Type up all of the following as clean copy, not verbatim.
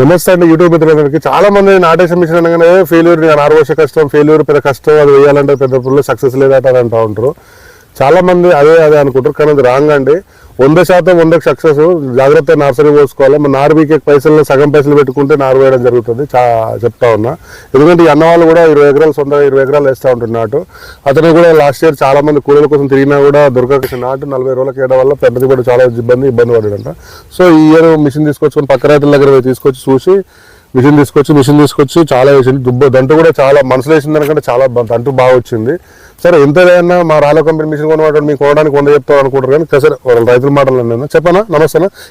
నమస్తే అండి యూట్యూబ్ మిత్రులందరికీ. చాలా మంది నాటేషన్ మిషన్ అనగానే ఫెయిల్యూర్, 6 వర్ష కష్టం, ఫెయిల్యూర్ పెద్ద కష్టం, అది వేయాలంటే పెద్ద పుల్లు సక్సెస్ లేదట అని అంటూ ఉంటారు. చాలా మంది అదే అనుకుంటారు, కానీ అది రాంగ్ అండి. 100% 100కి సక్సెస్. జాగ్రత్తగా నర్సరీ పోసుకోవాలి. మన నారు బీకే పైసలు సగం పైసలు పెట్టుకుంటే నారు వేయడం జరుగుతుంది. చెప్తా ఉన్నా, ఎందుకంటే ఈ అన్నవాళ్ళు కూడా 20 ఎకరాలు 20 ఎకరాలు వేస్తూ ఉంటుంది నాటు. అతను కూడా లాస్ట్ ఇయర్ చాలా మంది కూలీల కోసం తిరిగినా కూడా దొరకక నాటు 40 రోజులకి వేయడం వల్ల పెద్దది కూడా చాలా ఇబ్బంది పడ్డాడంట. సో ఈ ఇయర్ మిషన్ తీసుకొచ్చుకొని పక్క రైతుల దగ్గర తీసుకొచ్చి చూసి మిషన్ తీసుకొచ్చి చాలా వేసింది. దంటు కూడా చాలా మనసులో వేసిన దానికంటే చాలా దంటు బాగా వచ్చింది. సరే ఎంతైనా మా రాళ్ళ కంపెనీ మిషన్ కొనమాట మీకు కొనడానికి 100 చెప్తాం అనుకుంటారు, కానీ సరే రైతుల మాటలు చెప్పనా.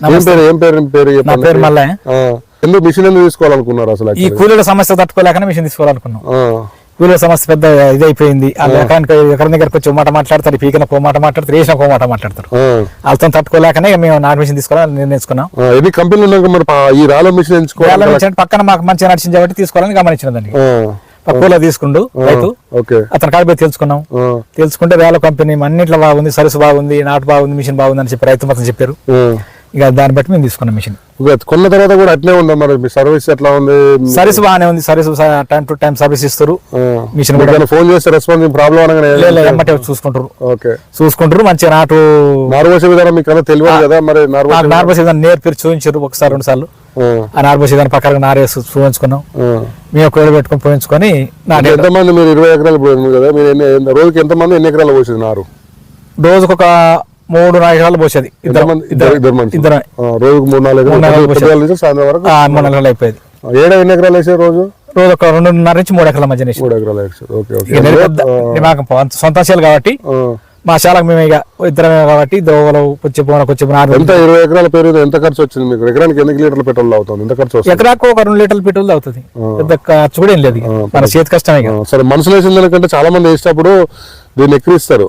నమస్తే. ఏం పేరు ఎందుకు మిషన్ ఎందుకు తీసుకోవాలనుకున్నారు అసలు? ఈ కూలీల సమస్య తట్టుకోలేకనే మిషన్ తీసుకోవాలనుకున్నాం. కూలీల సమస్య పెద్ద ఇదైపోయింది. ఎక్కడి దగ్గరకు వచ్చి మాట మాట్లాడతారు, పీకిన పో మాట మాట్లాడతారు, వేసిన పో మాట మాట్లాడతారు. వాళ్ళతో తట్టుకోలేకనే మేము నాటు మిషన్ తీసుకోవాలని నిర్ణయించుకున్నాం. ఎన్ని కంపెనీలు మరి ఈ రాళ్ళ మిషన్ ఎంచుకోవాలి? పక్కన మాకు మంచిగా నడిచింది కాబట్టి తీసుకోవాలని గమనించినదండి. కూల తీసుకుండు రైతు, అతను కాడిపోయి తెలుసుకుంటే వేల కంపెనీ అన్నిట్లో బాగుంది, సరస్సు బాగుంది, నాటు బాగుంది, మిషన్ బాగుంది అని చెప్పి రైతు మొత్తం చెప్పారు. ఇక దాన్ని బట్టి మేము తీసుకున్నాం మిషన్. కొన్న తర్వాత కూడా అట్లే ఉందా మరి మీ సర్వీస్ ఎట్లా ఉంది? సర్వీస్ బాగానే ఉంది. Service time to time service ఇస్తారు. మిషన్ కూడా ఫోన్ చేస్తే రెస్పాన్స్ ప్రాబ్లం ఎమ్మటే చూసుకుంటారు. మంచిగా నారు పోసే విధానం మీకు తెలియదు కదా మరి? నారు పోసే విధానం నేర్పి చూపించారు ఒకసారి 2 సార్లు. ఆ నారు పోసే విధానం పక్కన నారేసి చూపించుకున్నాం. మేము ఒక పెట్టుకుని పోయించుకొని. ఎంతమంది మీరు 20 ఎకరాలు పోయింది కదా, మీరు రోజుకి ఎంతమంది ఎన్ని ఎకరాలు పోసేది నారు? రోజుకు ఒక 3-4 ఎకరాలు పోసేది. ఇద్దరం రోజుకు 3-4 సాయంత్రం వరకు 3 ఎకరాలు అయిపోయింది. ఎన్ని ఎకరాలు వేసే రోజు? ఒక 2.5 నుంచి 3 ఎకరాల మధ్య 3 ఎకరాలు. మాకు సొంత శాల కాబట్టి మా శాలకు మేము ఇక ఇద్దరమే కాబట్టి కొంచెం 20 ఎకరాల పేరు ఎంత ఖర్చు వచ్చింది మీకు? ఎకరానికి ఎన్ని లీటర్ల పెట్రోల్ అవుతుంది? ఎంత ఖర్చు వస్తుంది? ఎకరాకు ఒక 2 లీటర్ల పెట్రోల్ అవుతుంది. పెద్ద ఖర్చు కూడా ఏం లేదు, మన చేతి కష్టమే. సరే, మనసులో వేసిన దానికంటే చాలా మంది వేసేటప్పుడు దీన్ని ఎక్కిరిస్తారు.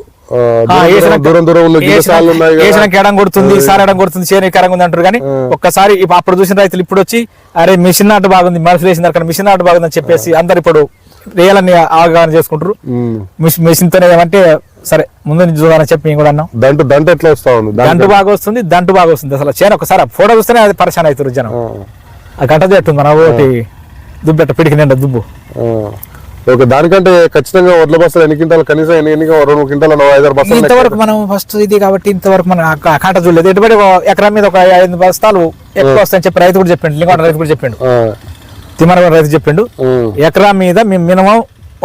ఎడం కొడుతుంది, సార్ ఎడం కొడుతుంది, చేను ఎక్కడంగా ఉంది అంటారు. కానీ ఒక్కసారి అప్పుడు చూసిన రైతులు ఇప్పుడు వచ్చి అరే మిషన్ నాటు బాగుంది, మనసులు వేసిన దానికన్నా మిషన్ నాటు బాగుంది అని చెప్పేసి అందరు ఇప్పుడు రేయాలని అవగాహన చేసుకుంటారు. మిషన్ తోనే ఏమంటే సరే ముందు నుంచి చూడాలని చెప్పి మేము కూడా అన్నాం. దంటు ఎట్లా వస్తా ఉంది? దంటు బాగా వస్తుంది. అసలు చేను ఒకసారి ఫోటో చూస్తేనే అది పరిశాన్ అవుతారు జనం. ఆ గంట చెట్టుంది మన ఒకటి దుబ్బెట్ట పిడికి నిండా దుబ్బు. ఓకే, దానికంటే ఖచ్చితంగా వడ్ల బస్తాలు ఎన్ని క్వింటాలు, కనీసం ఎన్ని 2 క్వింటాలు 5-6 బస్తాలు? ఇంతవరకు మనం ఫస్ట్ ఇది కాబట్టి ఇంతవరకు మనం కాంట చూడలేదు. ఎటువంటి ఎకరం మీద ఒక 5 బస్తాలు ఎక్కువ వస్తాయని చెప్పి రైతు కూడా చెప్పిండు. లింగోట రైతు కూడా చెప్పిండు, తిమ్మన రైతు చెప్పిండు. ఎకరా మీద మినిమం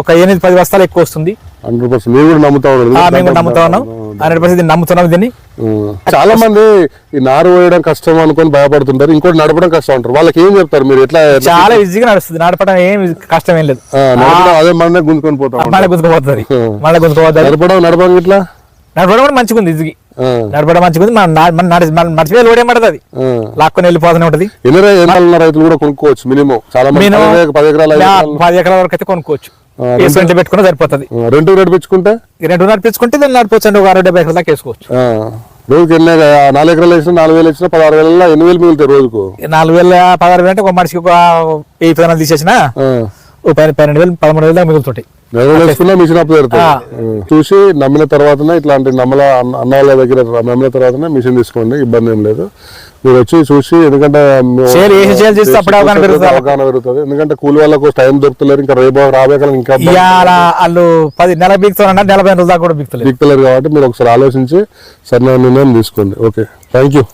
ఒక 8-10 బస్తాలు ఎక్కువ వస్తుంది. 100% మీరు కూడా నమ్ముతా ఉన్నారు? మేము కూడా నమ్ముతా ఉన్నాం, 100% నమ్ముతున్నాం దీన్ని. చాలా మంది ఈ నారు వేయడం కష్టం అనుకొని భయపడుతుంటారు, ఇంకోటి నడపడం కష్టం అంటారు. వాళ్ళకి ఏం చెప్తారు మీరు? ఎట్లా? చాలా ఈజీగా నడుస్తుంది, నడపడం ఏం కష్టం ఏం లేదు. అదే మన గుంజుకొని పోతాం, గుంజుకోపోతుంది. నడపడం ఇట్లా నడపడం కూడా మంచిగా ఉంది, ఈజీగా నడపడం మంచిగా ఉంది. మర్చిపోయి లోడ్ ఏమంటది, అది లాక్కొని వెళ్ళిపోతూనే ఉంటది. ఎన్ని రైతులు కూడా కొనుక్కోవచ్చు మినిమం. చాలా 10 ఎకరాల వరకు అయితే కొనుక్కోవచ్చు. పెట్టుకుంటే సరిపోతుంది. రెంట్ నడిపించుకుంటే దాన్ని నడిపోవచ్చు. ఒక 60-70 ఎకరాల దాకా వేసుకోవచ్చు. రోజుకి 4 ఎకరాలు వేసినా 4,000 వేసినా 16,000 8,000 మిగులుతాయి రోజుకు. 4,000 16,000 అంటే ఒక మనిషికి ఒక 8 విత్తనాలు తీసేసినా 12,000 13,000 దాకా మిగులుతుంటాయి. వేసుకున్నా మిషన్ అప్పు పెడతాయి. చూసి నమ్మిన తర్వాతనే ఇట్లాంటి అన్న వాళ్ళ దగ్గర నమ్మిన తర్వాతనే మిషన్ తీసుకోండి, ఇబ్బంది ఏం లేదు. మీరు వచ్చి చూసి, ఎందుకంటే అవగాహన పెరుగుతుంది. ఎందుకంటే కూలి వాళ్ళకు టైం దొరుకుతలేరు, ఇంకా రాబోయే కాలం ఇంకా వాళ్ళు 10 నెలల బిగుతున్నారు, 40 రోజుల దాకా కూడా బిగుతలేరు కాబట్టి మీరు ఒకసారి ఆలోచించి సరైన నిర్ణయం తీసుకోండి. Okay, thank you.